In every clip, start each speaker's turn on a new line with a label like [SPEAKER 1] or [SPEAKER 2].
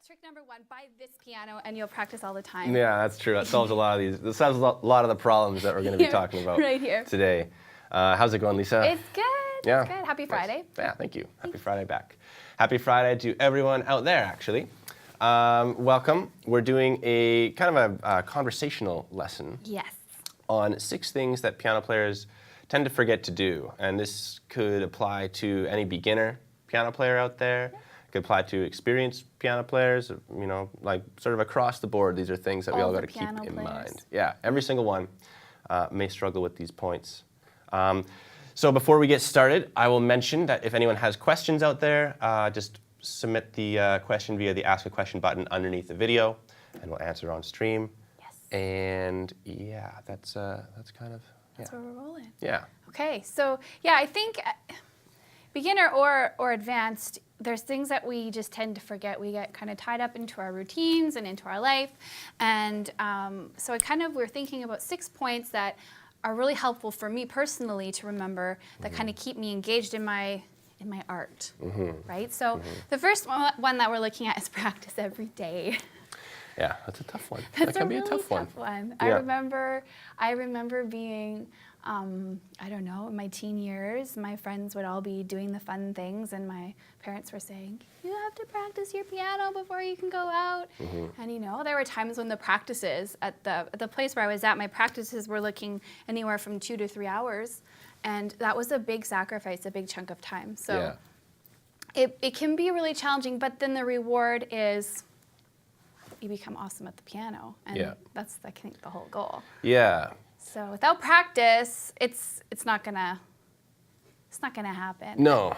[SPEAKER 1] trick number one, buy this piano and you'll practice all the time.
[SPEAKER 2] Yeah, that's true. That solves a lot of these. This solves a lot of the problems that we're going to be talking about
[SPEAKER 1] right here
[SPEAKER 2] today. How's it going, Lisa?
[SPEAKER 1] It's good.
[SPEAKER 2] Yeah.
[SPEAKER 1] It's good. Happy Friday.
[SPEAKER 2] Nice. Yeah, thank you. Happy Friday back. Happy Friday to everyone out there, actually. Welcome. We're doing a kind of a conversational lesson.
[SPEAKER 1] Yes.
[SPEAKER 2] On 6 things that piano players tend to forget to do. And this could apply to any beginner piano player out there. It could apply to experienced piano players, you know, like sort of across the board. These are things that we all got to keep in mind. Yeah, every single one may struggle with these points. So before we get started, I will mention that if anyone has questions out there, just submit the question via the Ask a Question button underneath the video, and we'll answer on stream.
[SPEAKER 1] Yes.
[SPEAKER 2] And yeah, that's kind of
[SPEAKER 1] That's where we're rolling.
[SPEAKER 2] Yeah.
[SPEAKER 1] Okay, so yeah, I think beginner or advanced, there's things that we just tend to forget. We get kind of tied up into our routines and into our life, and so we're thinking about 6 points that are really helpful for me personally to remember that kind of keep me engaged in my art, right? So the first one that we're looking at is practice every day.
[SPEAKER 2] Yeah, that's a tough one.
[SPEAKER 1] That's
[SPEAKER 2] that can
[SPEAKER 1] a
[SPEAKER 2] be
[SPEAKER 1] really
[SPEAKER 2] a tough one.
[SPEAKER 1] Yeah. I remember being, I don't know, in my teen years, my friends would all be doing the fun things, and my parents were saying, you have to practice your piano before you can go out. And you know, there were times when the practices at the place where I was at, my practices were looking anywhere from 2 to 3 hours, and that was a big sacrifice, a big chunk of time. So it can be really challenging, but then the reward is you become awesome at the piano, and that's, I think, the whole goal. Yeah. So without practice, it's not gonna happen.
[SPEAKER 2] No.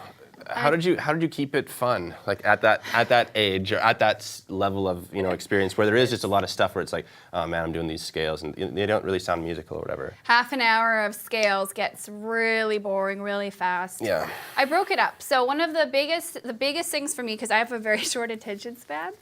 [SPEAKER 2] How did you keep it fun? Like at that age or at that level of experience where there is just a lot of stuff where it's like, oh man, I'm doing these scales and they don't really sound musical or whatever.
[SPEAKER 1] Half an hour of scales gets really boring really fast.
[SPEAKER 2] Yeah.
[SPEAKER 1] I broke it up. So one of the biggest things for me, because I have a very short attention span,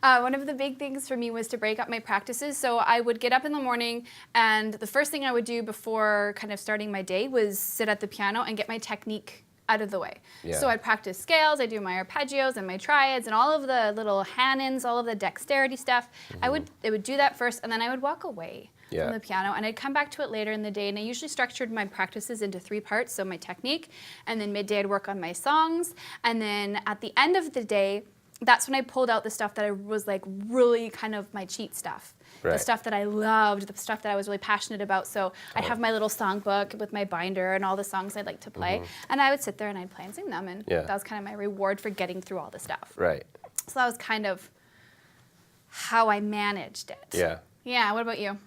[SPEAKER 1] one of the big things for me was to break up my practices. So I would get up in the morning, and the first thing I would do before kind of starting my day was sit at the piano and get my technique out of the way. Yeah. So I'd practice scales, I'd do my arpeggios and my triads and all of the little hand-ins, all of the dexterity stuff. I would do that first, and then I would walk away from the piano, and I'd come back to it later in the day, and I usually structured my practices into 3 parts, so my technique, and then midday I'd work on my songs, and then at the end of the day, that's when I pulled out the stuff that I was like really kind of my cheat stuff. Right. The stuff that I loved, the stuff that I was really passionate about. So I'd have my little songbook with my binder and all the songs I'd like to play. And I would sit there and I'd play and sing them. And that was kind of my reward for getting through all the stuff.
[SPEAKER 2] Right.
[SPEAKER 1] So that was kind of how I managed it.
[SPEAKER 2] Yeah.
[SPEAKER 1] Yeah, what about you?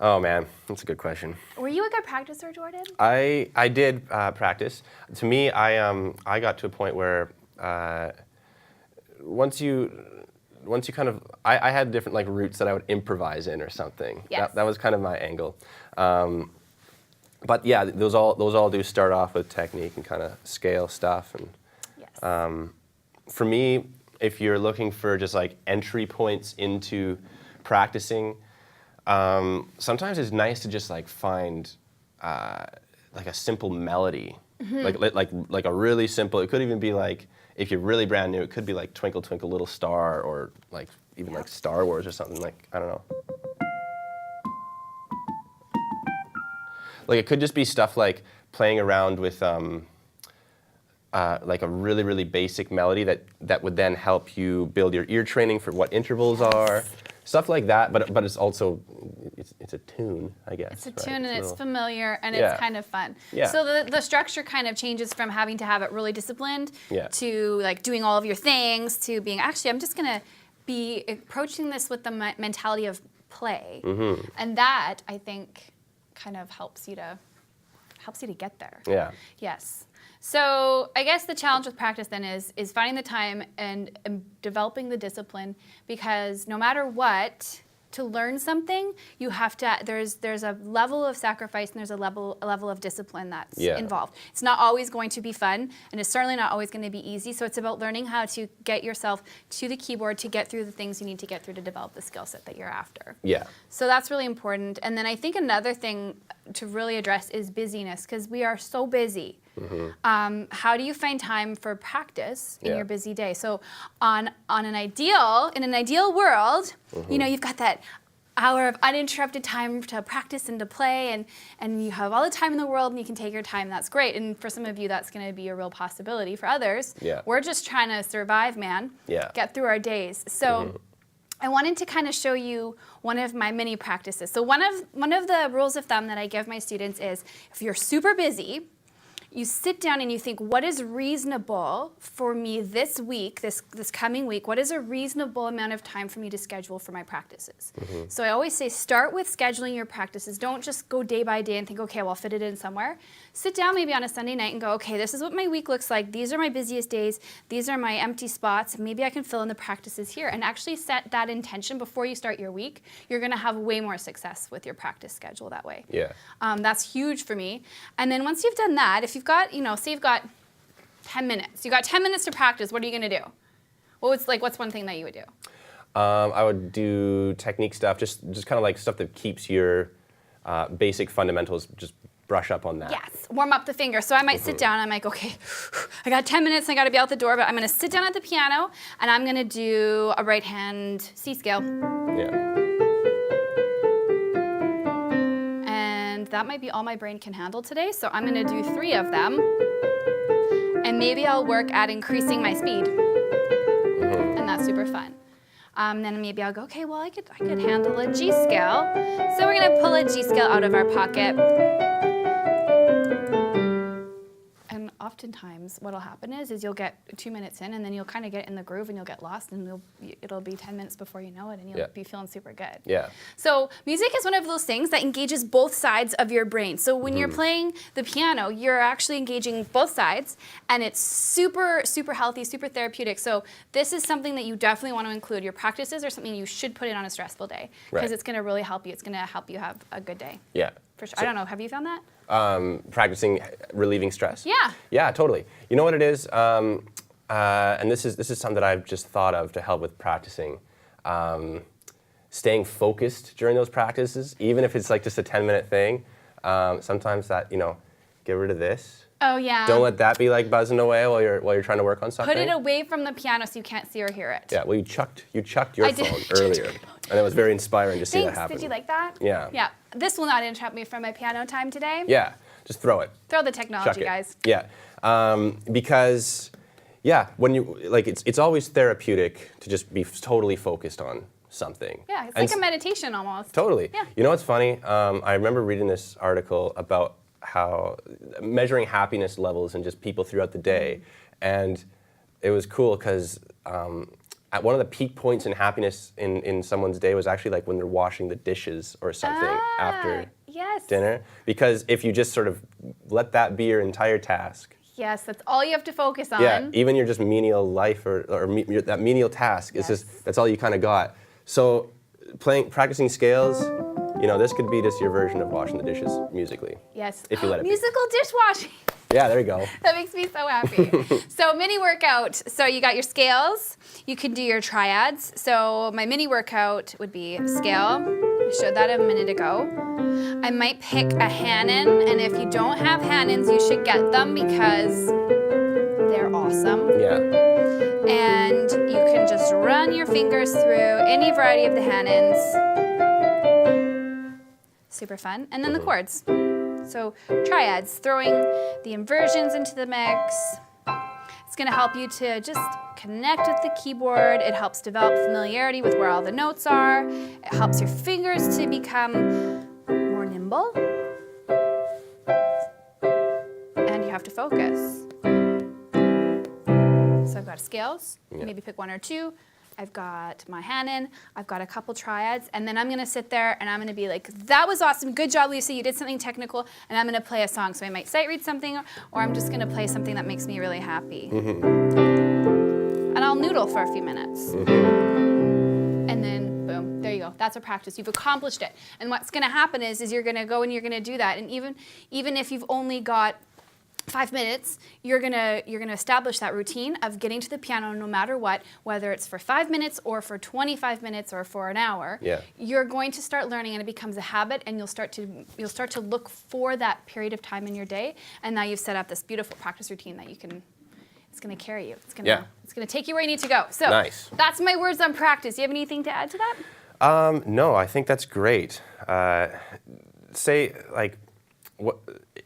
[SPEAKER 2] Oh man, that's a good question.
[SPEAKER 1] Were you a good practicer, Jordan?
[SPEAKER 2] I did practice. To me, I got to a point where once you kind of, I had different like routes that I would improvise in or something.
[SPEAKER 1] Yes.
[SPEAKER 2] That was kind of my angle. But yeah, those all do start off with technique and kind of scale stuff. And for me, if you're looking for just like entry points into practicing, sometimes it's nice to just like find like a simple melody, like a really simple. It could even be like, if you're really brand new, it could be like Twinkle Twinkle Little Star, or like even like Star Wars or something, like, I don't know. Like it could just be stuff like playing around with like a really, really basic melody that would then help you build your ear training for what intervals are. Stuff like that, but it's also, it's a tune, I guess.
[SPEAKER 1] It's a tune, and it's familiar, and it's kind of fun. Yeah. So the structure kind of changes from having to have it really disciplined to like doing all of your things to being, actually, I'm just going to be approaching this with the mentality of play. And that, I think, kind of helps you to get there. Yeah. Yes. So I guess the challenge with practice then is finding the time and developing the discipline, because no matter what, to learn something, you have to, there's a level of sacrifice and there's a level of discipline that's involved. It's not always going to be fun, and it's certainly not always going to be easy. So it's about learning how to get yourself to the keyboard to get through the things you need to get through to develop the skill set that you're after. Yeah. So that's really important. And then I think another thing to really address is busyness, because we are so busy. How do you find time for practice in your busy day? So in an ideal world, you know, you've got that hour of uninterrupted time to practice and to play, and you have all the time in the world and you can take your time. That's great. And for some of you, that's going to be a real possibility. For others, we're just trying to survive, man. Get through our days. So I wanted to kind of show you one of my mini practices. So one of the rules of thumb that I give my students is, if you're super busy, you sit down and you think, what is reasonable for me this week, this coming week? What is a reasonable amount of time for me to schedule for my practices? So I always say, start with scheduling your practices. Don't just go day by day and think, okay, well, I'll fit it in somewhere. Sit down maybe on a Sunday night and go, okay, this is what my week looks like. These are my busiest days. These are my empty spots. Maybe I can fill in the practices here. And actually set that intention before you start your week. You're going to have way more success with your practice schedule that way. That's huge for me. And then once you've done that, if you've got, you know, say you've got 10 minutes. You got 10 minutes to practice. What are you going to do? What's one thing that you would do?
[SPEAKER 2] I would do technique stuff, just kind of like stuff that keeps your basic fundamentals, just brush up on that.
[SPEAKER 1] Yes, warm up the finger. So I might sit down, I'm like, okay, I got 10 minutes, I got to be out the door, but I'm going to sit down at the piano and I'm going to do a right hand C scale. And that might be all my brain can handle today, so I'm going to do 3 of them. And maybe I'll work at increasing my speed. And that's super fun. Then maybe I'll go, okay, well, I could handle a G scale. So we're going to pull a G scale out of our pocket. And oftentimes what'll happen is you'll get 2 minutes in and then you'll kind of get in the groove and you'll get lost and it'll be 10 minutes before you know it and you'll be feeling super good. So music is one of those things that engages both sides of your brain. So when you're playing the piano, you're actually engaging both sides and it's super, super healthy, super therapeutic. So this is something that you definitely want to include. Your practices are something you should put in on a stressful day because it's going to really help you. It's going to help you have a good day. For sure. So, I don't know, have you found that?
[SPEAKER 2] Practicing relieving stress?
[SPEAKER 1] Yeah,
[SPEAKER 2] totally. You know what it is? And this is something that I've just thought of to help with practicing. Staying focused during those practices, even if it's like just a 10-minute thing. Sometimes that, you know, get rid of this.
[SPEAKER 1] Oh yeah.
[SPEAKER 2] Don't let that be like buzzing away while you're trying to work on something.
[SPEAKER 1] Put it away from the piano so you can't see or hear it.
[SPEAKER 2] Yeah, well you chucked your phone earlier. And it was very inspiring to see that happen.
[SPEAKER 1] Did you like that?
[SPEAKER 2] Yeah.
[SPEAKER 1] Yeah. This will not interrupt me from my piano time today.
[SPEAKER 2] Yeah, just throw it.
[SPEAKER 1] Throw the technology, guys.
[SPEAKER 2] Yeah. Because when you it's always therapeutic to just be totally focused on something.
[SPEAKER 1] Yeah, it's like a meditation almost.
[SPEAKER 2] Totally.
[SPEAKER 1] Yeah.
[SPEAKER 2] You know what's funny? I remember reading this article about how measuring happiness levels in just people throughout the day, and it was cool because at one of the peak points in happiness in someone's day was actually like when they're washing the dishes or something after dinner, because if you just sort of let that be your entire task.
[SPEAKER 1] Yes, that's all you have to focus on.
[SPEAKER 2] Yeah, even your just menial life or that menial task is just that's all you kind of got. So practicing scales, you know, this could be just your version of washing the dishes musically.
[SPEAKER 1] Yes.
[SPEAKER 2] If you let it
[SPEAKER 1] Musical dishwashing.
[SPEAKER 2] Yeah, there you go.
[SPEAKER 1] That makes me so happy. So mini workout. So you got your scales. You can do your triads. So my mini workout would be scale. I showed that a minute ago. I might pick a Hanon, and if you don't have Hanons, you should get them because they're awesome.
[SPEAKER 2] Yeah.
[SPEAKER 1] And you can just run your fingers through any variety of the Hanons. Super fun. And then the chords. So triads, throwing the inversions into the mix. It's going to help you to just connect with the keyboard. It helps develop familiarity with where all the notes are. It helps your fingers to become more nimble. And you have to focus. So I've got scales, maybe pick 1 or 2. I've got my Hanon, I've got a couple triads, and then I'm gonna sit there and I'm gonna be like, that was awesome, good job, Lisa, you did something technical, and I'm gonna play a song. So I might sight read something, or I'm just gonna play something that makes me really happy. And I'll noodle for a few minutes. And then, boom, there you go. That's a practice. You've accomplished it. And what's gonna happen is you're gonna go and you're gonna do that, and even if you've only got 5 minutes, you're gonna establish that routine of getting to the piano no matter what, whether it's for 5 minutes or for 25 minutes or for an hour.
[SPEAKER 2] Yeah.
[SPEAKER 1] You're going to start learning, and it becomes a habit, and you'll start to look for that period of time in your day, and now you've set up this beautiful practice routine that it's gonna carry you. It's gonna take you where you need to go. So
[SPEAKER 2] nice.
[SPEAKER 1] That's my words on practice. Do you have anything to add to that?
[SPEAKER 2] No, I think that's great. Say like,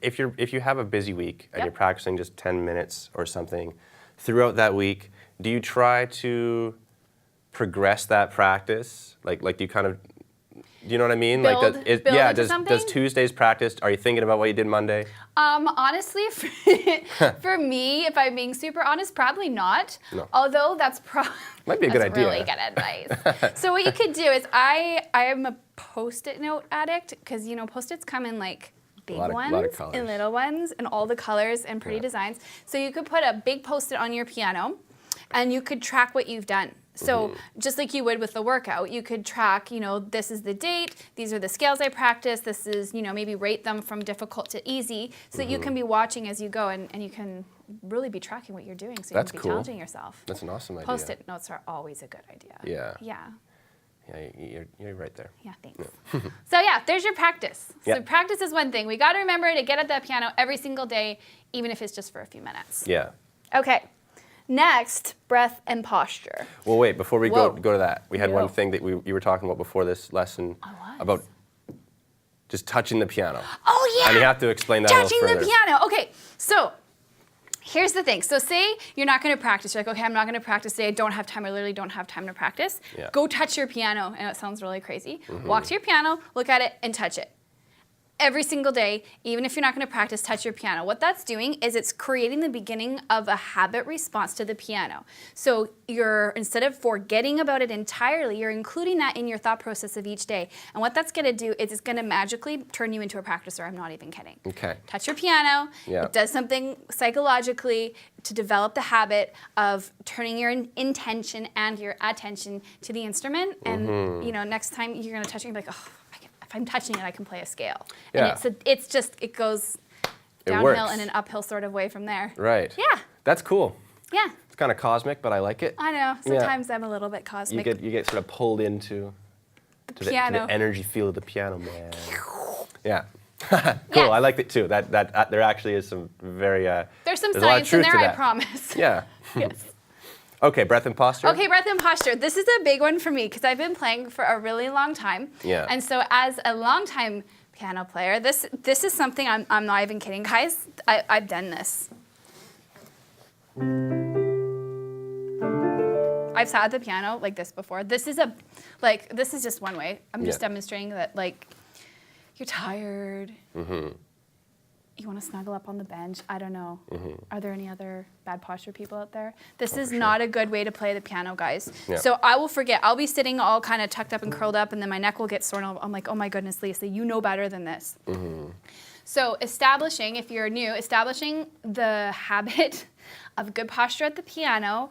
[SPEAKER 2] if you have a busy week and you're practicing just 10 minutes or something throughout that week, do you try to progress that practice? Like do you kind of, do you know what I mean?
[SPEAKER 1] Build
[SPEAKER 2] Does Tuesday's practice, are you thinking about what you did Monday?
[SPEAKER 1] Honestly, for me, if I'm being super honest, probably not.
[SPEAKER 2] No.
[SPEAKER 1] Although that's
[SPEAKER 2] might be a good idea.
[SPEAKER 1] Really good advice. So what you could do is, I am a Post-it note addict, because Post-its come in like big ones and little ones and all the colors and pretty designs. So you could put a big Post-it on your piano, and you could track what you've done. So just like you would with the workout, you could track, this is the date, these are the scales I practiced, this is, maybe rate them from difficult to easy, so that you can be watching as you go, and you can really be tracking what you're doing, so you can be challenging yourself.
[SPEAKER 2] That's an awesome idea.
[SPEAKER 1] Post-it notes are always a good idea.
[SPEAKER 2] Yeah.
[SPEAKER 1] Yeah.
[SPEAKER 2] Yeah, you're right there.
[SPEAKER 1] Yeah, thanks. So yeah, there's your practice.
[SPEAKER 2] Yep.
[SPEAKER 1] So practice is one thing. We got to remember to get at that piano every single day, even if it's just for a few minutes.
[SPEAKER 2] Yeah.
[SPEAKER 1] Okay. Next, breath and posture.
[SPEAKER 2] Well, wait, before we go to that, we had
[SPEAKER 1] Whoa.
[SPEAKER 2] one thing that you were talking about before this lesson about just touching the piano.
[SPEAKER 1] Oh, yeah.
[SPEAKER 2] And you have to explain that a little further.
[SPEAKER 1] Touching the piano. Okay, so here's the thing. So say you're not going to practice. You're like, okay, I'm not going to practice today. I don't have time. I literally don't have time to practice.
[SPEAKER 2] Yeah.
[SPEAKER 1] Go touch your piano. And it sounds really crazy. Walk to your piano, look at it, and touch it. Every single day, even if you're not going to practice, touch your piano. What that's doing is it's creating the beginning of a habit response to the piano. So instead of forgetting about it entirely, you're including that in your thought process of each day. And what that's going to do is it's going to magically turn you into a practicer. I'm not even kidding.
[SPEAKER 2] Okay.
[SPEAKER 1] Touch your piano.
[SPEAKER 2] Yeah.
[SPEAKER 1] It does something psychologically to develop the habit of turning your intention and your attention to the instrument. And next time you're going to touch it, you're like, oh, if I'm touching it, I can play a scale.
[SPEAKER 2] Yeah.
[SPEAKER 1] And it goes downhill in an uphill sort of way from there.
[SPEAKER 2] Right.
[SPEAKER 1] Yeah.
[SPEAKER 2] That's cool.
[SPEAKER 1] Yeah.
[SPEAKER 2] It's kind of cosmic, but I like it.
[SPEAKER 1] I know. Sometimes I'm a little bit cosmic.
[SPEAKER 2] You get sort of pulled into
[SPEAKER 1] the piano.
[SPEAKER 2] the energy feel of the piano, man. Yeah. Cool.
[SPEAKER 1] Yeah.
[SPEAKER 2] I like it too. That there actually is some very
[SPEAKER 1] there's some
[SPEAKER 2] a lot of
[SPEAKER 1] science in
[SPEAKER 2] truth
[SPEAKER 1] there,
[SPEAKER 2] to
[SPEAKER 1] I
[SPEAKER 2] that.
[SPEAKER 1] promise.
[SPEAKER 2] Yeah.
[SPEAKER 1] Yes.
[SPEAKER 2] Okay, breath and posture.
[SPEAKER 1] Okay, breath and posture. This is a big one for me because I've been playing for a really long time.
[SPEAKER 2] Yeah.
[SPEAKER 1] And so as a longtime piano player, this is something I'm not even kidding, guys. I've done this. I've sat at the piano like this before. This is just one way. I'm just demonstrating that you're tired. You want to snuggle up on the bench. I don't know. Are there any other bad posture people out there? This is not a good way to play the piano, guys.
[SPEAKER 2] Yeah.
[SPEAKER 1] So I will forget. I'll be sitting all kind of tucked up and curled up, and then my neck will get sore, and I'm like, oh my goodness, Lisa, you know better than this. So if you're new, establishing the habit of good posture at the piano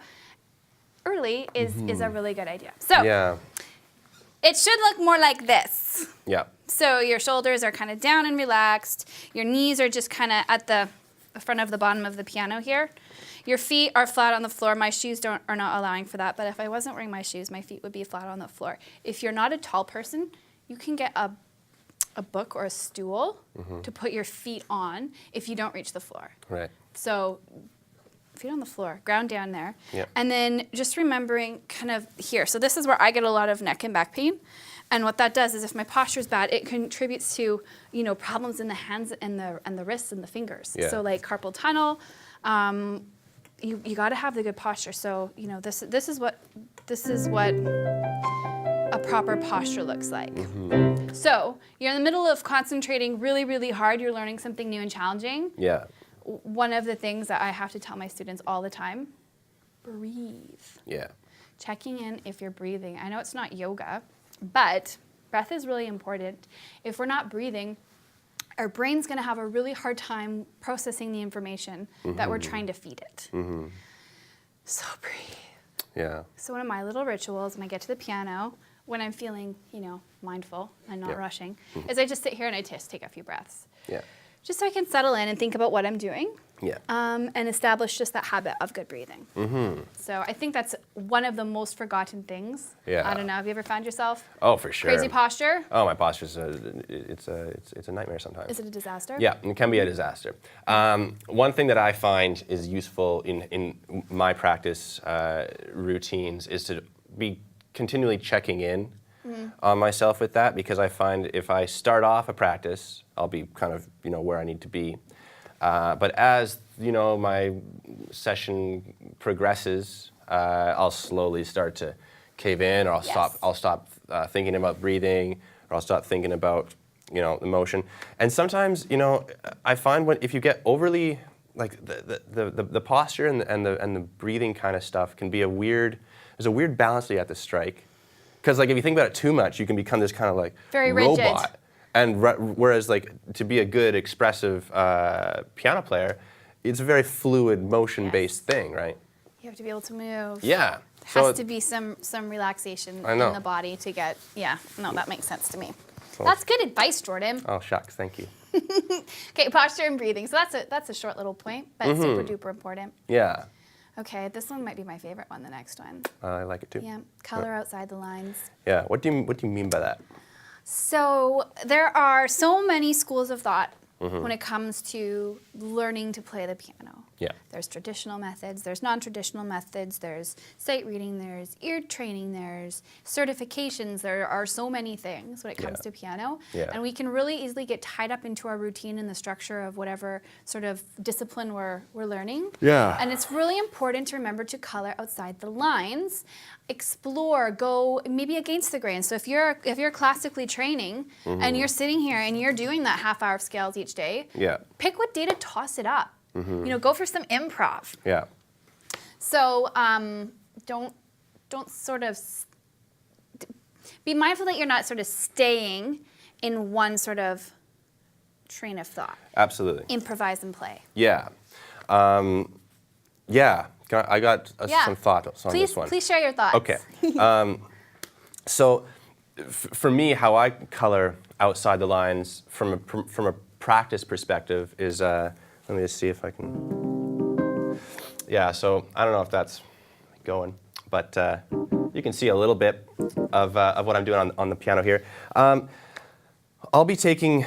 [SPEAKER 1] early is a really good idea. So it should look more like this.
[SPEAKER 2] Yeah.
[SPEAKER 1] So your shoulders are kind of down and relaxed. Your knees are just kind of at the front of the bottom of the piano here. Your feet are flat on the floor. My shoes are not allowing for that, but if I wasn't wearing my shoes, my feet would be flat on the floor. If you're not a tall person, you can get a book or a stool to put your feet on if you don't reach the floor.
[SPEAKER 2] Right.
[SPEAKER 1] So feet on the floor, ground down there.
[SPEAKER 2] Yep.
[SPEAKER 1] And then just remembering kind of here. So this is where I get a lot of neck and back pain. And what that does is if my posture is bad, it contributes to, problems in the hands and the wrists and the fingers.
[SPEAKER 2] Yeah.
[SPEAKER 1] So like carpal tunnel, you got to have the good posture. So, this is what a proper posture looks like. So you're in the middle of concentrating really, really hard. You're learning something new and challenging.
[SPEAKER 2] Yeah.
[SPEAKER 1] One of the things that I have to tell my students all the time, breathe.
[SPEAKER 2] Yeah.
[SPEAKER 1] Checking in if you're breathing. I know it's not yoga, but breath is really important. If we're not breathing, our brain's going to have a really hard time processing the information that we're trying to feed it. So breathe.
[SPEAKER 2] Yeah.
[SPEAKER 1] So one of my little rituals when I get to the piano, when I'm feeling, mindful and not rushing, is I just sit here and I just take a few breaths.
[SPEAKER 2] Yeah.
[SPEAKER 1] Just so I can settle in and think about what I'm doing.
[SPEAKER 2] Yeah.
[SPEAKER 1] And establish just that habit of good breathing. So I think that's one of the most forgotten things.
[SPEAKER 2] Yeah.
[SPEAKER 1] I don't know. Have you ever found yourself
[SPEAKER 2] Oh, for sure.
[SPEAKER 1] crazy posture?
[SPEAKER 2] Oh, my posture's it's a nightmare sometimes.
[SPEAKER 1] Is it a disaster?
[SPEAKER 2] Yeah, it can be a disaster. One thing that I find is useful in my practice routines is to be continually checking in on myself with that, because I find if I start off a practice, I'll be kind of where I need to be. But as my session progresses, I'll slowly start to cave in, or I'll stop thinking about breathing, or I'll stop thinking about the motion. And sometimes I find if you get overly like the posture and the breathing kind of stuff can be there's a weird balance that you have to strike, because like if you think about it too much, you can become this kind of like
[SPEAKER 1] very
[SPEAKER 2] robot.
[SPEAKER 1] rigid.
[SPEAKER 2] And whereas like to be a good expressive piano player, it's a very fluid motion-based thing, right?
[SPEAKER 1] You have to be able to move.
[SPEAKER 2] Yeah.
[SPEAKER 1] Has to be some relaxation in the body to get, no, that makes sense to me.
[SPEAKER 2] So,
[SPEAKER 1] that's good advice, Jordan.
[SPEAKER 2] Oh, shucks, thank you.
[SPEAKER 1] Okay, posture and breathing. So that's a short little point, but super duper important.
[SPEAKER 2] Yeah.
[SPEAKER 1] Okay, this one might be my favorite one, the next one.
[SPEAKER 2] I like it too.
[SPEAKER 1] Yeah, color outside the lines.
[SPEAKER 2] Yeah, what do you mean by that?
[SPEAKER 1] So there are so many schools of thought when it comes to learning to play the piano.
[SPEAKER 2] Yeah.
[SPEAKER 1] There's traditional methods, there's non-traditional methods, there's sight reading, there's ear training, there's certifications. There are so many things when it comes to piano.
[SPEAKER 2] Yeah.
[SPEAKER 1] And we can really easily get tied up into our routine and the structure of whatever sort of discipline we're learning.
[SPEAKER 2] Yeah.
[SPEAKER 1] And it's really important to remember to color outside the lines, explore, go maybe against the grain. So if you're classically training and you're sitting here and you're doing that half hour of scales each day, pick what day to toss it up. Go for some improv.
[SPEAKER 2] Yeah.
[SPEAKER 1] So don't sort of be mindful that you're not sort of staying in one sort of train of thought.
[SPEAKER 2] Absolutely.
[SPEAKER 1] Improvise and play.
[SPEAKER 2] Yeah. Yeah. I got some thoughts on this one.
[SPEAKER 1] Please share your thoughts.
[SPEAKER 2] Okay. So for me, how I color outside the lines from a practice perspective is, let me just see if I can. Yeah, so I don't know if that's going, but you can see a little bit of what I'm doing on the piano here. I'll be taking,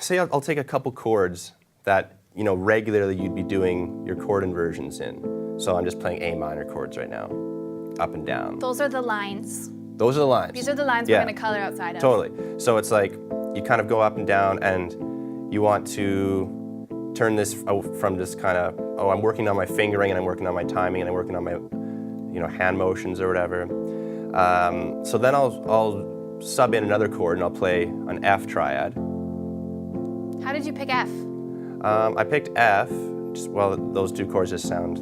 [SPEAKER 2] I'll take a couple chords that regularly you'd be doing your chord inversions in. So I'm just playing A minor chords right now, up and down.
[SPEAKER 1] Those are the lines.
[SPEAKER 2] Those are the lines.
[SPEAKER 1] These are the lines we're going to color outside of.
[SPEAKER 2] Totally. So it's like you kind of go up and down, and you want to turn this from this kind of, I'm working on my fingering, and I'm working on my timing, and I'm working on my hand motions or whatever. So then I'll sub in another chord, and I'll play an F triad.
[SPEAKER 1] How did you pick F?
[SPEAKER 2] I picked F. Those two chords just sound,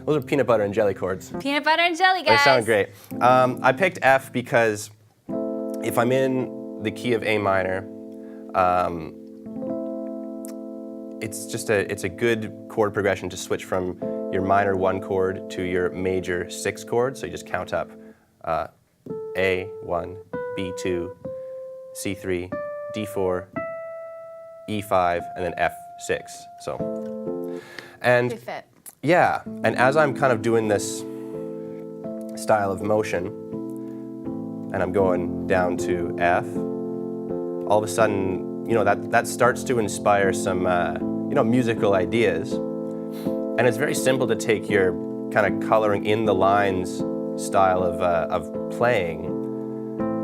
[SPEAKER 2] those are peanut butter and jelly chords.
[SPEAKER 1] Peanut butter and jelly, guys.
[SPEAKER 2] They sound great. I picked F because if I'm in the key of A minor, it's a good chord progression to switch from your minor 1 chord to your major 6 chord. So you just count up A1, B2, C3, D4, E5, and then F6.
[SPEAKER 1] Good fit.
[SPEAKER 2] Yeah, and as I'm kind of doing this style of motion, and I'm going down to F, all of a sudden, that starts to inspire some, musical ideas. And it's very simple to take your kind of coloring in the lines style of playing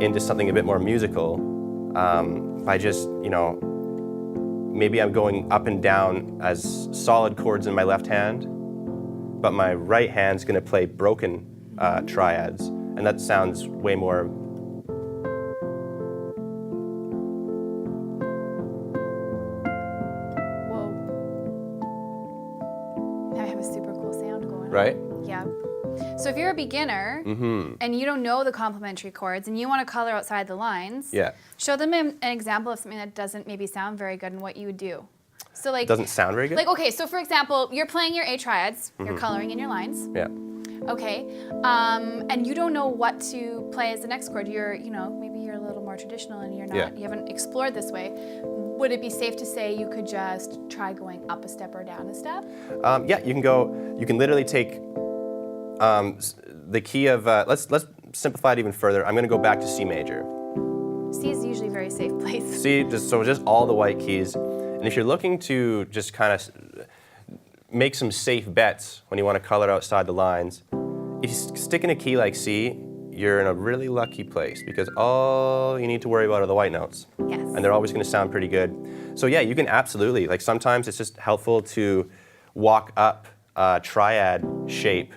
[SPEAKER 2] into something a bit more musical by just, maybe I'm going up and down as solid chords in my left hand, but my right hand's going to play broken triads, and that sounds way more.
[SPEAKER 1] Whoa. Now I have a super cool sound going on.
[SPEAKER 2] Right?
[SPEAKER 1] Yeah. So if you're a beginner and you don't know the complementary chords and you want to color outside the lines, show them an example of something that doesn't maybe sound very good and what you would do. So like
[SPEAKER 2] doesn't sound very good?
[SPEAKER 1] Like, okay, so for example, you're playing your A triads, you're coloring in your lines.
[SPEAKER 2] Yeah.
[SPEAKER 1] Okay. And you don't know what to play as the next chord. Maybe you're a little more traditional and
[SPEAKER 2] Yeah.
[SPEAKER 1] you haven't explored this way, would it be safe to say you could just try going up a step or down a step?
[SPEAKER 2] Yeah, you can literally take the key of, let's simplify it even further. I'm going to go back to C major.
[SPEAKER 1] C is usually a very safe place.
[SPEAKER 2] C, just all the white keys. And if you're looking to just kind of make some safe bets when you want to color outside the lines, if you stick in a key like C, you're in a really lucky place because all you need to worry about are the white notes.
[SPEAKER 1] Yes.
[SPEAKER 2] And they're always going to sound pretty good. So yeah, you can absolutely, like sometimes it's just helpful to walk up a triad shape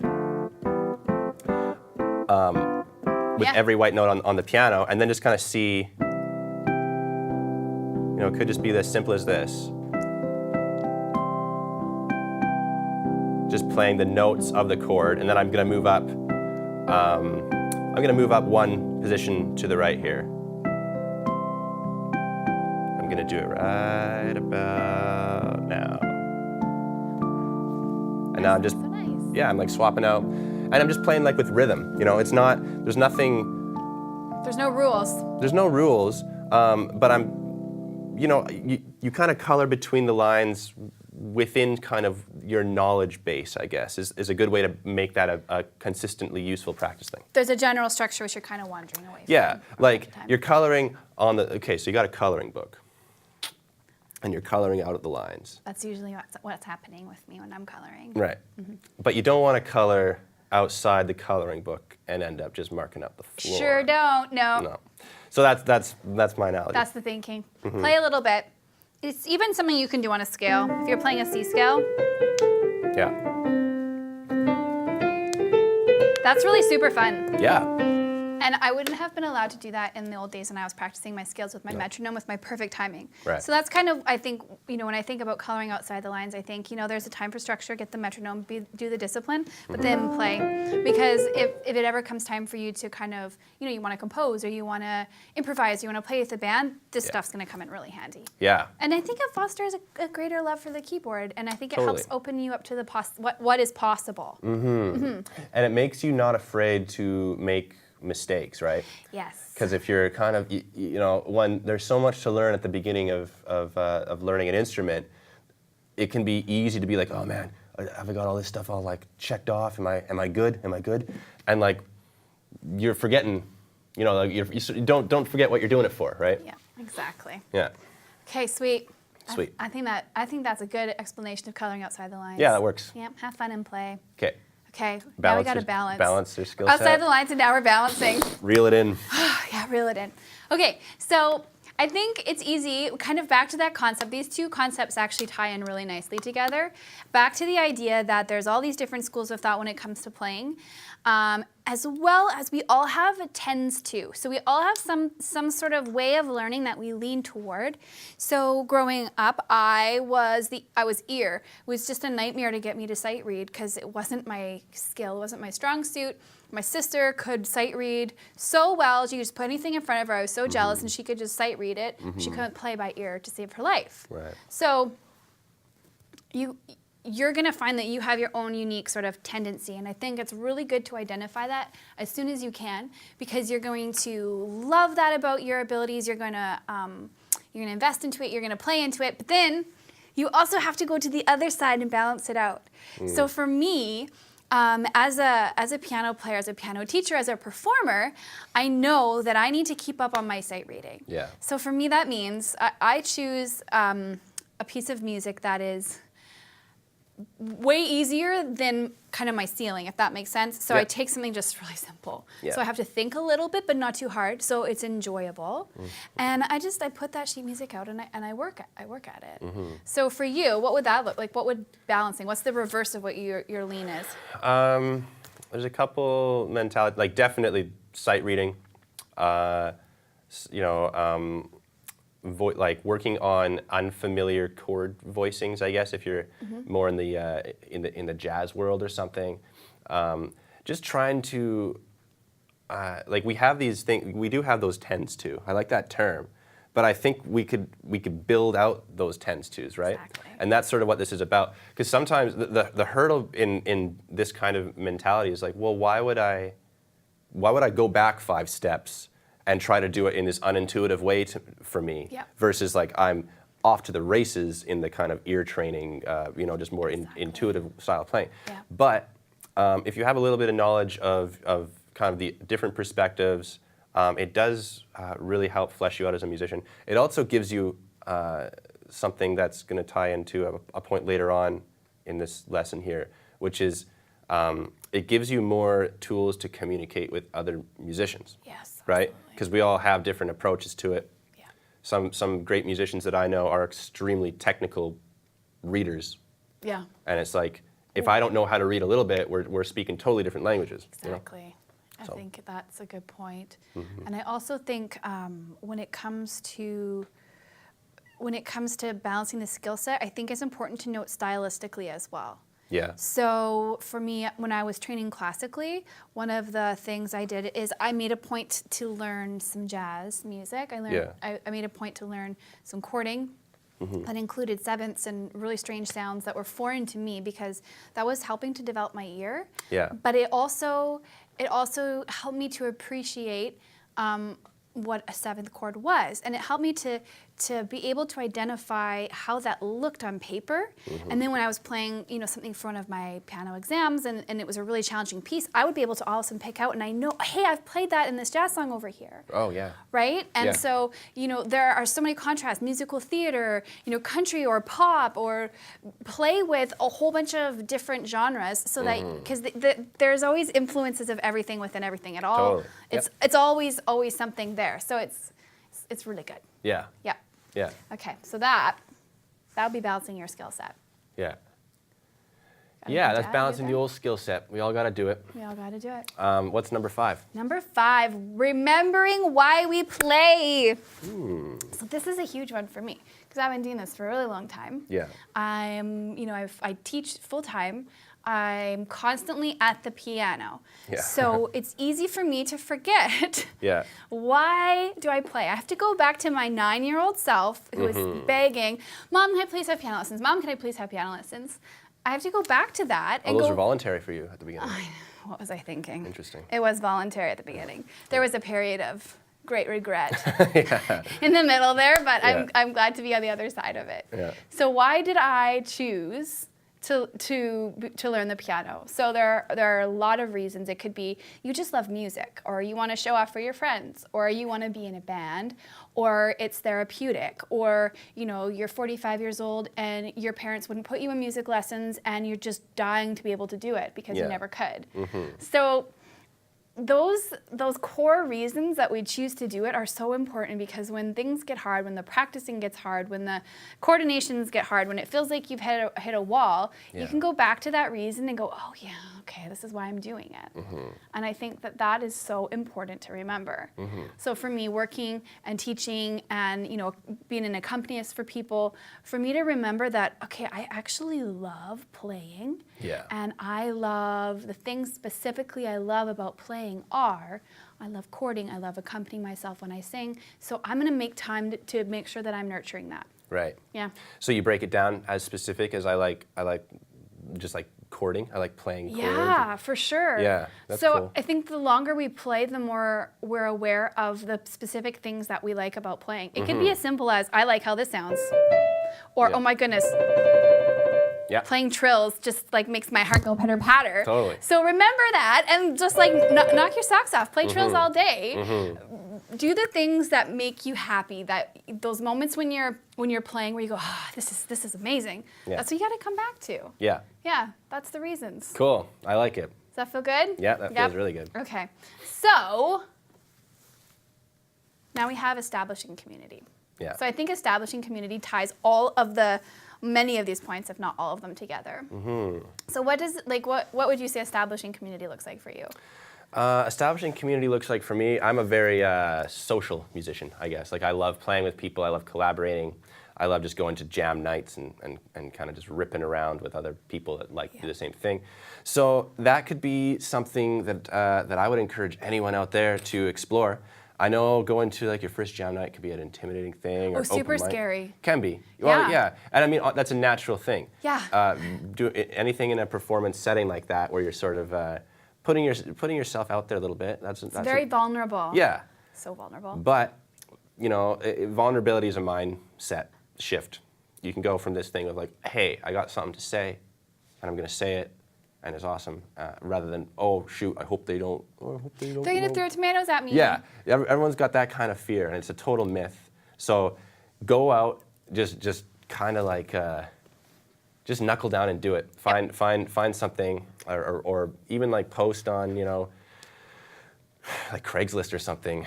[SPEAKER 2] with every white note on the piano and then just kind of see, it could just be as simple as this. Just playing the notes of the chord, and then I'm going to move up. I'm going to move up one position to the right here. I'm going to do it right about now. And now I'm just,
[SPEAKER 1] So nice.
[SPEAKER 2] I'm like swapping out, and I'm just playing like with rhythm. It's not, there's nothing.
[SPEAKER 1] There's no rules.
[SPEAKER 2] There's no rules, but you kind of color between the lines within kind of your knowledge base, I guess, is a good way to make that a consistently useful practice thing.
[SPEAKER 1] There's a general structure which you're kind of wandering away from.
[SPEAKER 2] Yeah,
[SPEAKER 1] from
[SPEAKER 2] like
[SPEAKER 1] time to time.
[SPEAKER 2] you're coloring on the, okay, so you got a coloring book, and you're coloring out of the lines.
[SPEAKER 1] That's usually what's happening with me when I'm coloring.
[SPEAKER 2] Right, but you don't want to color outside the coloring book and end up just marking up the floor.
[SPEAKER 1] Sure don't, no.
[SPEAKER 2] No. So that's my analogy.
[SPEAKER 1] That's the thinking. Play a little bit. It's even something you can do on a scale. If you're playing a C scale,
[SPEAKER 2] Yeah.
[SPEAKER 1] that's really super fun.
[SPEAKER 2] Yeah.
[SPEAKER 1] And I wouldn't have been allowed to do that in the old days when I was practicing my scales with my metronome with my perfect timing.
[SPEAKER 2] Right.
[SPEAKER 1] So that's kind of, I think, when I think about coloring outside the lines, I think, there's a time for structure, get the metronome, do the discipline, but then play. Because if it ever comes time for you to kind of, you want to compose or you want to improvise, you want to play with the band, this stuff's going to come in really handy.
[SPEAKER 2] Yeah.
[SPEAKER 1] And I think it fosters a greater love for the keyboard, and I think it
[SPEAKER 2] Totally.
[SPEAKER 1] helps open you up to the what is possible.
[SPEAKER 2] And it makes you not afraid to make mistakes, right?
[SPEAKER 1] Yes.
[SPEAKER 2] Because if you're kind of, when there's so much to learn at the beginning of learning an instrument, it can be easy to be like, oh man, have I got all this stuff all like checked off? Am I good? Am I good? And like, you're forgetting, like you don't forget what you're doing it for, right?
[SPEAKER 1] Yeah, exactly.
[SPEAKER 2] Yeah.
[SPEAKER 1] Okay, sweet.
[SPEAKER 2] Sweet.
[SPEAKER 1] I think that's a good explanation of coloring outside the lines.
[SPEAKER 2] Yeah, that works.
[SPEAKER 1] Yep, have fun and play.
[SPEAKER 2] Okay.
[SPEAKER 1] Okay, now we got to balance.
[SPEAKER 2] Balance your skill set.
[SPEAKER 1] Outside the lines, and now we're balancing.
[SPEAKER 2] Reel it in.
[SPEAKER 1] Yeah, reel it in. Okay, so I think it's easy, kind of back to that concept. These two concepts actually tie in really nicely together. Back to the idea that there's all these different schools of thought when it comes to playing, as well as we all have tends to. So we all have some sort of way of learning that we lean toward. So growing up, I was ear. It was just a nightmare to get me to sight read because it wasn't my skill, it wasn't my strong suit. My sister could sight read so well. She could just put anything in front of her. I was so jealous, and she could just sight read it. She couldn't play by ear to save her life.
[SPEAKER 2] Right.
[SPEAKER 1] So you're going to find that you have your own unique sort of tendency, and I think it's really good to identify that as soon as you can, because you're going to love that about your abilities. You're going to invest into it. You're going to play into it, but then you also have to go to the other side and balance it out. So for me, as a piano player, as a piano teacher, as a performer, I know that I need to keep up on my sight reading.
[SPEAKER 2] Yeah.
[SPEAKER 1] So for me, that means I choose a piece of music that is way easier than kind of my ceiling, if that makes sense. So I take something just really simple.
[SPEAKER 2] Yeah.
[SPEAKER 1] So I have to think a little bit, but not too hard, so it's enjoyable. And I put that sheet music out and I work at it. So for you, what would that look like? What would balancing? What's the reverse of what your lean is?
[SPEAKER 2] There's a couple mentality, like definitely sight reading. Like working on unfamiliar chord voicings, I guess, if you're more in the jazz world or something. Just trying to like we have these things. We do have those tends to. I like that term, but I think we could build out those tends tos, right?
[SPEAKER 1] Exactly.
[SPEAKER 2] And that's sort of what this is about. Because sometimes the hurdle in this kind of mentality is like, well, why would I go back 5 steps and try to do it in this unintuitive way for me,
[SPEAKER 1] Yeah.
[SPEAKER 2] versus like I'm off to the races in the kind of ear training, just more intuitive style of playing.
[SPEAKER 1] Yeah.
[SPEAKER 2] But if you have a little bit of knowledge of kind of the different perspectives, it does really help flesh you out as a musician. It also gives you something that's going to tie into a point later on in this lesson here, which is it gives you more tools to communicate with other musicians.
[SPEAKER 1] Yes.
[SPEAKER 2] Right? Because we all have different approaches to it.
[SPEAKER 1] Yeah.
[SPEAKER 2] Some great musicians that I know are extremely technical readers.
[SPEAKER 1] Yeah.
[SPEAKER 2] And it's like, if I don't know how to read a little bit, we're speaking totally different languages.
[SPEAKER 1] Exactly. I think that's a good point.
[SPEAKER 2] Mm-hmm.
[SPEAKER 1] And I also think when it comes to balancing the skill set, I think it's important to note stylistically as well.
[SPEAKER 2] Yeah.
[SPEAKER 1] So for me, when I was training classically, one of the things I did is I made a point to learn some jazz music. I made a point to learn some chording. That included sevenths and really strange sounds that were foreign to me because that was helping to develop my ear.
[SPEAKER 2] Yeah.
[SPEAKER 1] But it also helped me to appreciate what a seventh chord was, and it helped me to be able to identify how that looked on paper. And then when I was playing, something for one of my piano exams, and it was a really challenging piece, I would be able to all of a sudden pick out, and I know, hey, I've played that in this jazz song over here.
[SPEAKER 2] Oh yeah.
[SPEAKER 1] Right? And
[SPEAKER 2] Yeah.
[SPEAKER 1] so, there are so many contrasts, musical theater, country or pop, or play with a whole bunch of different genres so that, because there's always influences of everything within everything at all.
[SPEAKER 2] Totally.
[SPEAKER 1] It's always something there. So it's really good.
[SPEAKER 2] Yeah.
[SPEAKER 1] Yeah.
[SPEAKER 2] Yeah.
[SPEAKER 1] Okay, so that would be balancing your skill set.
[SPEAKER 2] Yeah.
[SPEAKER 1] Gotta
[SPEAKER 2] Yeah,
[SPEAKER 1] do
[SPEAKER 2] that's
[SPEAKER 1] that,
[SPEAKER 2] balancing
[SPEAKER 1] do
[SPEAKER 2] the
[SPEAKER 1] that.
[SPEAKER 2] old skill set. We all got to do it.
[SPEAKER 1] We all got to do it.
[SPEAKER 2] What's number 5?
[SPEAKER 1] Number 5, remembering why we play. So this is a huge one for me because I've been doing this for a really long time.
[SPEAKER 2] Yeah.
[SPEAKER 1] I teach full time. I'm constantly at the piano.
[SPEAKER 2] Yeah.
[SPEAKER 1] So it's easy for me to forget.
[SPEAKER 2] Yeah.
[SPEAKER 1] Why do I play? I have to go back to my 9-year-old self who is begging, Mom, can I please have piano lessons? Mom, can I please have piano lessons? I have to go back to that and
[SPEAKER 2] Those
[SPEAKER 1] go,
[SPEAKER 2] were voluntary for you at the beginning.
[SPEAKER 1] what was I thinking?
[SPEAKER 2] Interesting.
[SPEAKER 1] It was voluntary at the beginning. There was a period of great regret in the middle there, but
[SPEAKER 2] Yeah.
[SPEAKER 1] I'm glad to be on the other side of it.
[SPEAKER 2] Yeah.
[SPEAKER 1] So why did I choose to learn the piano? So there are a lot of reasons. It could be you just love music, or you want to show off for your friends, or you want to be in a band, or it's therapeutic, or you're 45 years old and your parents wouldn't put you in music lessons and you're just dying to be able to do it because you
[SPEAKER 2] Yeah.
[SPEAKER 1] never could. So those core reasons that we choose to do it are so important because when things get hard, when the practicing gets hard, when the coordinations get hard, when it feels like you've hit a wall,
[SPEAKER 2] Yeah.
[SPEAKER 1] you can go back to that reason and go, oh yeah, okay, this is why I'm doing it. And I think that is so important to remember. So for me, working and teaching and being an accompanist for people, for me to remember that, okay, I actually love playing.
[SPEAKER 2] Yeah.
[SPEAKER 1] And I love the things specifically I love about playing I love chording, I love accompanying myself when I sing. So I'm going to make time to make sure that I'm nurturing that.
[SPEAKER 2] Right.
[SPEAKER 1] Yeah.
[SPEAKER 2] So you break it down as specific as I like just like chording. I like playing chords.
[SPEAKER 1] Yeah, for sure.
[SPEAKER 2] Yeah, that's
[SPEAKER 1] so
[SPEAKER 2] cool.
[SPEAKER 1] I think the longer we play, the more we're aware of the specific things that we like about playing. It can be as simple as, I like how this sounds. Or,
[SPEAKER 2] Yeah.
[SPEAKER 1] oh my goodness,
[SPEAKER 2] Yeah.
[SPEAKER 1] playing trills just like makes my heart go pitter patter.
[SPEAKER 2] Totally.
[SPEAKER 1] So remember that and just like knock your socks off. Play trills all day. Do the things that make you happy. That those moments when you're playing where you go, this is amazing.
[SPEAKER 2] Yeah.
[SPEAKER 1] That's what you got to come back to.
[SPEAKER 2] Yeah.
[SPEAKER 1] Yeah, that's the reasons.
[SPEAKER 2] Cool. I like it.
[SPEAKER 1] Does that feel good?
[SPEAKER 2] Yeah, that feels really good.
[SPEAKER 1] Okay. So now we have establishing community.
[SPEAKER 2] Yeah.
[SPEAKER 1] So I think establishing community ties many of these points, if not all of them, together. So what would you say establishing community looks like for you?
[SPEAKER 2] Establishing community looks like for me, I'm a very social musician, I guess. Like I love playing with people, I love collaborating. I love just going to jam nights and kind of just ripping around with other people that do the same thing. So that could be something that I would encourage anyone out there to explore. I know going to like your first jam night can be an intimidating thing. Or
[SPEAKER 1] super
[SPEAKER 2] open mic.
[SPEAKER 1] scary.
[SPEAKER 2] Can be. Well,
[SPEAKER 1] Yeah.
[SPEAKER 2] yeah. And I mean, that's a natural thing.
[SPEAKER 1] Yeah.
[SPEAKER 2] Do anything in a performance setting like that where you're sort of putting yourself out there a little bit. That's
[SPEAKER 1] Very vulnerable.
[SPEAKER 2] Yeah.
[SPEAKER 1] So vulnerable.
[SPEAKER 2] But, you know, vulnerability is a mindset shift. You can go from this thing of like, hey, I got something to say, and I'm going to say it, and it's awesome, rather than, oh, shoot, I hope they don't. Oh, I hope they don't.
[SPEAKER 1] They're going to throw tomatoes at me.
[SPEAKER 2] Yeah, everyone's got that kind of fear, and it's a total myth. So go out, just kind of like, just knuckle down and do it. Find something, or even like post on, you know, like Craigslist or something.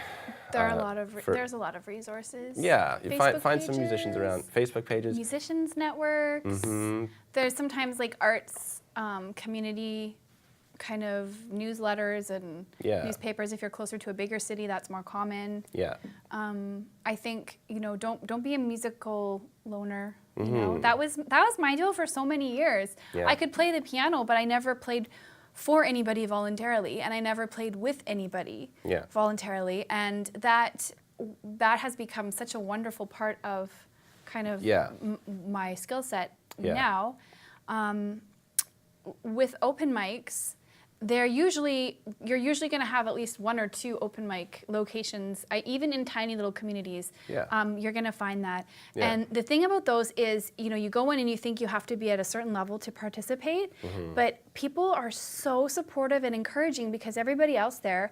[SPEAKER 1] There are a lot of there's a lot of resources.
[SPEAKER 2] Yeah, you find
[SPEAKER 1] Facebook
[SPEAKER 2] some musicians around.
[SPEAKER 1] pages,
[SPEAKER 2] Facebook pages.
[SPEAKER 1] musicians networks.
[SPEAKER 2] Mm-hmm.
[SPEAKER 1] There's sometimes like arts community kind of newsletters and newspapers. If you're closer to a bigger city, that's more common.
[SPEAKER 2] Yeah.
[SPEAKER 1] I think, you know, don't be a musical loner.
[SPEAKER 2] Mm-hmm.
[SPEAKER 1] You know, that was my deal for so many years.
[SPEAKER 2] Yeah.
[SPEAKER 1] I could play the piano, but I never played for anybody voluntarily, and I never played with anybody voluntarily, and that has become such a wonderful part of kind of my skill set now. With open mics, you're usually going to have at least one or two open mic locations, even in tiny little communities. You're going to find that. And the thing about those is, you know, you go in and you think you have to be at a certain level to participate, but people are so supportive and encouraging because everybody else there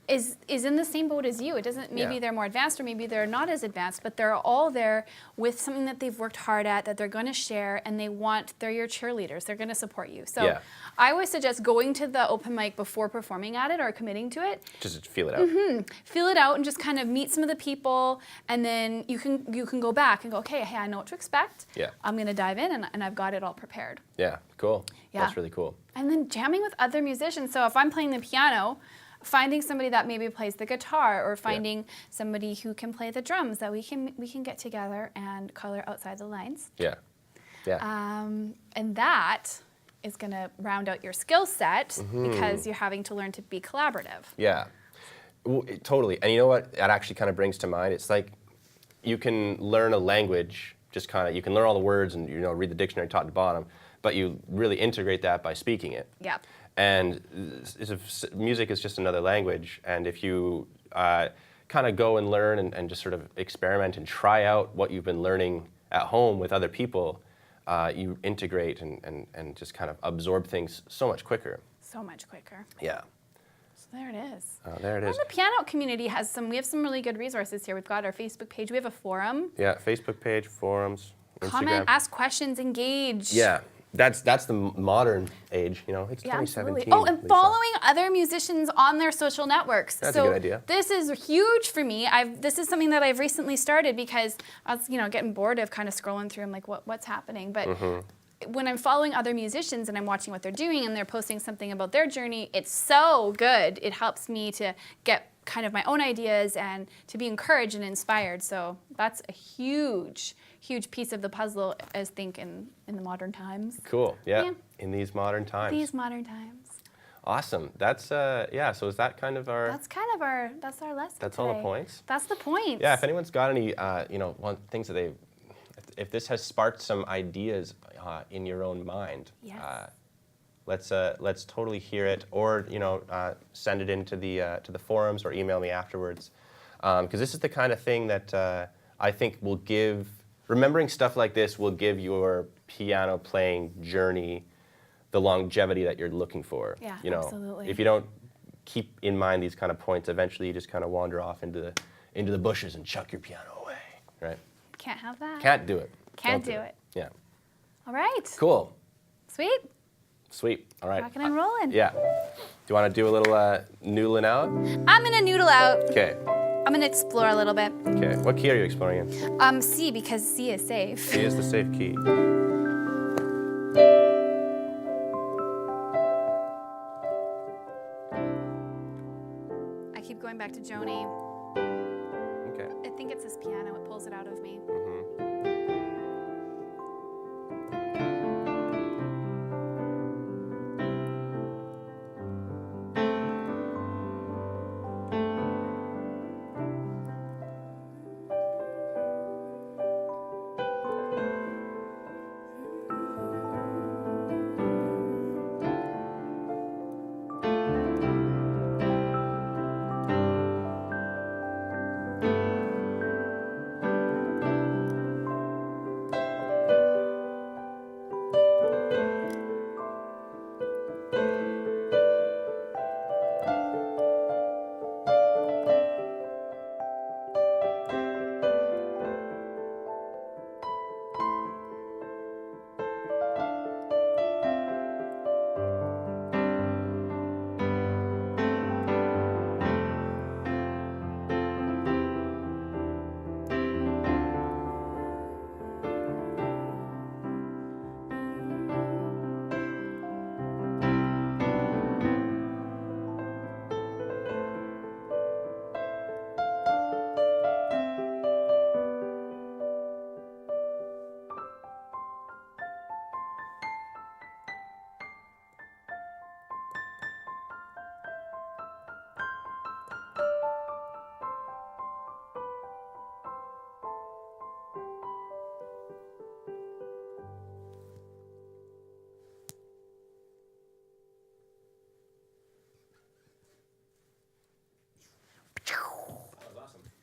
[SPEAKER 1] is in the same boat as you. It doesn't, maybe they're more advanced or maybe they're not as advanced, but they're all there with something that they've worked hard at, that they're going to share, and they're your cheerleaders. They're going to support you. So I always suggest going to the open mic before performing at it or committing to it.
[SPEAKER 2] Just feel it out.
[SPEAKER 1] Feel it out and just kind of meet some of the people, and then you can go back and go, okay, hey, I know what to expect. I'm going to dive in, and I've got it all prepared.
[SPEAKER 2] Yeah, cool. That's really cool.
[SPEAKER 1] And then jamming with other musicians. So if I'm playing the piano, finding somebody that maybe plays the guitar, or finding somebody who can play the drums, that we can get together and color outside the lines. And that is going to round out your skill set because you're having to learn to be collaborative.
[SPEAKER 2] Well, totally. And you know what that actually kind of brings to mind? It's like you can learn a language, just kind of, you can learn all the words and, you know, read the dictionary top to bottom, but you really integrate that by speaking it. And music is just another language, and if you kind of go and learn and just sort of experiment and try out what you've been learning at home with other people, you integrate and just kind of absorb things so much quicker.
[SPEAKER 1] So much quicker. So there it is.
[SPEAKER 2] There it is.
[SPEAKER 1] Well, the Pianote community we have some really good resources here. We've got our Facebook page. We have a forum.
[SPEAKER 2] Facebook page, forums, Instagram.
[SPEAKER 1] Comment, ask questions, engage.
[SPEAKER 2] That's the modern age, you know. It's 2017.
[SPEAKER 1] Absolutely. Oh, and following other musicians on their social networks.
[SPEAKER 2] That's a good idea.
[SPEAKER 1] This is huge for me. This is something that I've recently started because I was, you know, getting bored of kind of scrolling through. I'm like, what's happening? But when I'm following other musicians and I'm watching what they're doing and they're posting something about their journey, it's so good. It helps me to get kind of my own ideas and to be encouraged and inspired. So that's a huge piece of the puzzle, I think, in the modern times.
[SPEAKER 2] Cool. Yeah. In these modern times.
[SPEAKER 1] These modern times.
[SPEAKER 2] Awesome. That's so is that kind of our?
[SPEAKER 1] That's our lesson.
[SPEAKER 2] That's
[SPEAKER 1] today.
[SPEAKER 2] all the points.
[SPEAKER 1] That's the points.
[SPEAKER 2] Yeah. If anyone's got any, things that if this has sparked some ideas in your own mind, let's totally hear it, or send it into to the forums or email me afterwards, because this is the kind of thing that I think will give. Remembering stuff like this will give your piano playing journey the longevity that you're looking for.
[SPEAKER 1] Absolutely.
[SPEAKER 2] If you don't keep in mind these kind of points, eventually you just kind of wander off into the bushes and chuck your piano away, right?
[SPEAKER 1] Can't have that.
[SPEAKER 2] Can't do it.
[SPEAKER 1] Can't do it.
[SPEAKER 2] Yeah.
[SPEAKER 1] All right.
[SPEAKER 2] Cool.
[SPEAKER 1] Sweet.
[SPEAKER 2] All right.
[SPEAKER 1] Rocking and rolling.
[SPEAKER 2] Yeah. Do you want to do a little noodling out?
[SPEAKER 1] I'm gonna noodle out.
[SPEAKER 2] Okay.
[SPEAKER 1] I'm gonna explore a little bit.
[SPEAKER 2] Okay. What key are you exploring in?
[SPEAKER 1] C, because C is safe.
[SPEAKER 2] C is the safe key.
[SPEAKER 1] I keep going back to Joni.
[SPEAKER 2] Okay.
[SPEAKER 1] I think it's this piano. It pulls it out of me.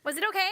[SPEAKER 1] Was it okay?